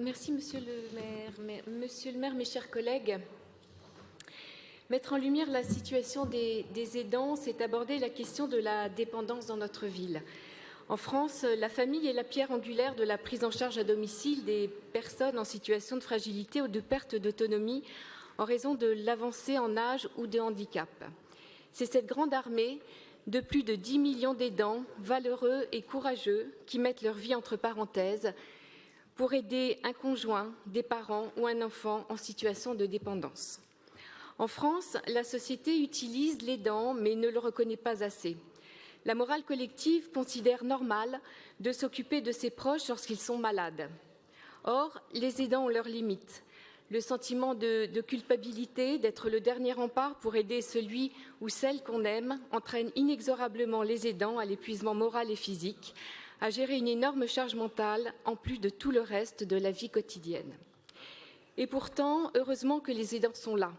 Merci, Monsieur le maire. Monsieur le maire, mes chers collègues, mettre en lumière la situation des aidants, c'est aborder la question de la dépendance dans notre ville. En France, la famille est la pierre angulaire de la prise en charge à domicile des personnes en situation de fragilité ou de perte d'autonomie en raison de l'avancée en âge ou de handicap. C'est cette grande armée de plus de 10 millions d'aidants, valeureux et courageux, qui mettent leur vie entre parenthèses pour aider un conjoint, des parents ou un enfant en situation de dépendance. En France, la société utilise l'aidant mais ne le reconnaît pas assez. La morale collective considère normal de s'occuper de ses proches lorsqu'ils sont malades. Or, les aidants ont leurs limites. Le sentiment de culpabilité, d'être le dernier rempart pour aider celui ou celle qu'on aime, entraîne inexorablement les aidants à l'épuisement moral et physique, à gérer une énorme charge mentale, en plus de tout le reste de la vie quotidienne. Et pourtant, heureusement que les aidants sont là,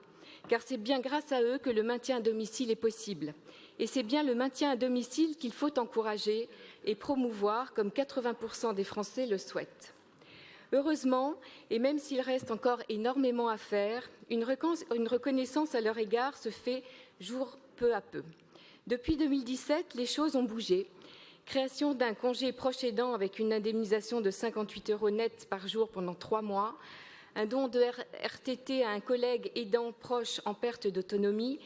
car c'est bien grâce à eux que le maintien à domicile est possible. Et c'est bien le maintien à domicile qu'il faut encourager et promouvoir, comme 80% des Français le souhaitent. Heureusement, et même s'il reste encore énormément à faire, une reconnaissance à leur égard se fait jour peu à peu. Depuis 2017, les choses ont bougé. Création d'un congé proche aidant avec une indemnisation de 58 € net par jour pendant 3 mois, un don de RTT à un collègue aidant proche en perte d'autonomie,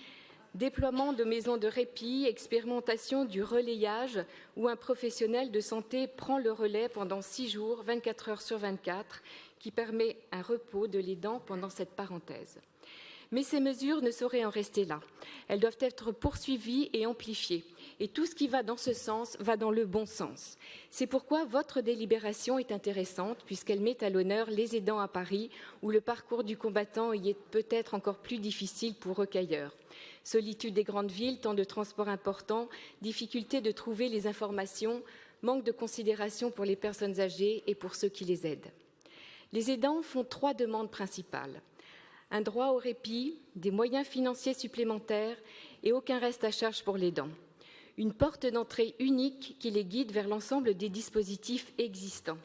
déploiement de maisons de répit, expérimentation du relayage où un professionnel de santé prend le relais pendant 6 jours, 24 heures sur 24, qui permet un repos de l'aidant pendant cette parenthèse. Mais ces mesures ne sauraient en rester là. Elles doivent être poursuivies et amplifiées. Et tout ce qui va dans ce sens va dans le bon sens. C'est pourquoi votre délibération est intéressante, puisqu'elle met à l'honneur les aidants à Paris, où le parcours du combattant y est peut-être encore plus difficile pour eux qu'ailleurs. Solitude des grandes villes, temps de transport important, difficulté de trouver les informations, manque de considération pour les personnes âgées et pour ceux qui les aident. Les aidants font 3 demandes principales. Un droit au répit, des moyens financiers supplémentaires et aucun reste à charge pour l'aidant. Une porte d'entrée unique qui les guide vers l'ensemble des dispositifs existants.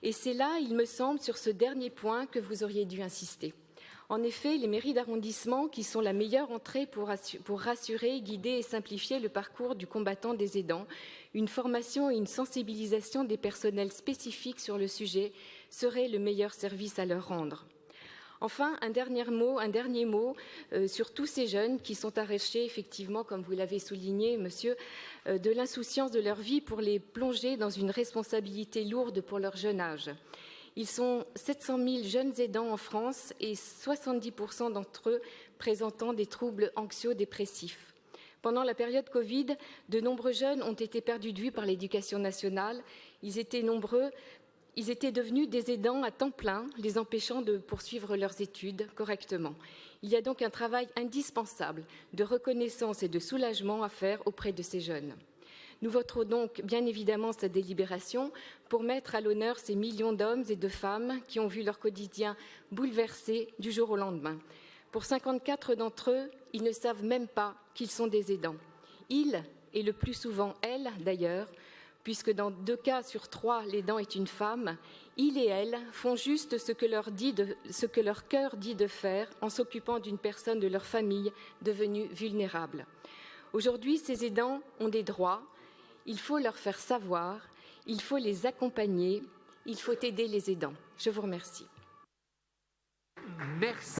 Et c'est là, il me semble, sur ce dernier point que vous auriez dû insister. En effet, les mairies d'arrondissement, qui sont la meilleure entrée pour rassurer, guider et simplifier le parcours du combattant des aidants, une formation et une sensibilisation des personnels spécifiques sur le sujet seraient le meilleur service à leur rendre. Enfin, un dernier mot sur tous ces jeunes qui sont arrachés, effectivement, comme vous l'avez souligné, monsieur, de l'insouciance de leur vie pour les plonger dans une responsabilité lourde pour leur jeune âge. Ils sont 700 000 jeunes aidants en France et 70% d'entre eux présentant des troubles anxio-dépressifs. Pendant la période Covid, de nombreux jeunes ont été perdus de vue par l'éducation nationale. Ils étaient devenus des aidants à temps plein, les empêchant de poursuivre leurs études correctement. Il y a donc un travail indispensable de reconnaissance et de soulagement à faire auprès de ces jeunes. Nous voterons donc bien évidemment cette délibération pour mettre à l'honneur ces millions d'hommes et de femmes qui ont vu leur quotidien bouleversé du jour au lendemain. Pour 54 d'entre eux, ils ne savent même pas qu'ils sont des aidants. Ils, et le plus souvent elles d'ailleurs, puisque dans 2 cas sur 3, l'aidant est une femme, ils et elles font juste ce que leur cœur dit de faire en s'occupant d'une personne de leur famille devenue vulnérable. Aujourd'hui, ces aidants ont des droits, il faut leur faire savoir, il faut les accompagner, il faut aider les aidants. Je vous remercie. Merci.